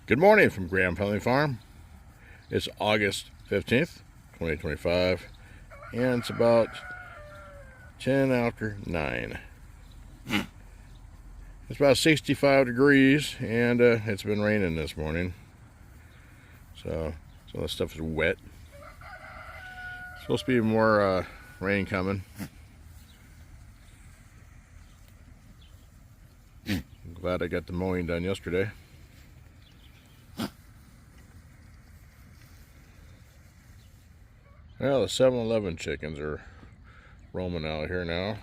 Good morning from Graham Family Farm. It's August 15th, 2025, and it's about 10 after 9. It's about 65 degrees, and it's been raining this morning. So some of the stuff is wet. Supposed to be more rain coming. I'm glad I got the mowing done yesterday. Well, the 7-Eleven chickens are roaming out here now.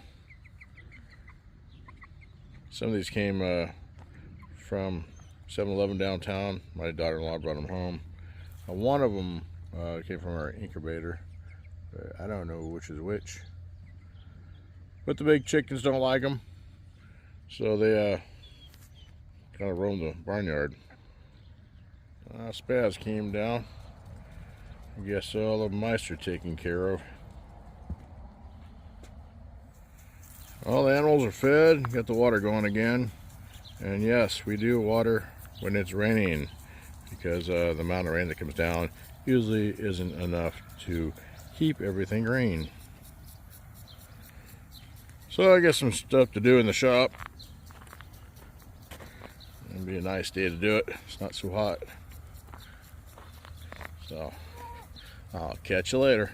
Some of these came from 7-Eleven downtown. My daughter-in-law brought them home. One of them came from our incubator. I don't know which is which. But the big chickens don't like them, so they kind of roam the barnyard. Spaz came down. I guess all the mice are taken care of. All the animals are fed, got the water going again. And yes, we do water when it's raining, because the amount of rain that comes down usually isn't enough to keep everything green. So I got some stuff to do in the shop. It'll be a nice day to do it. It's not so hot. So I'll catch you later.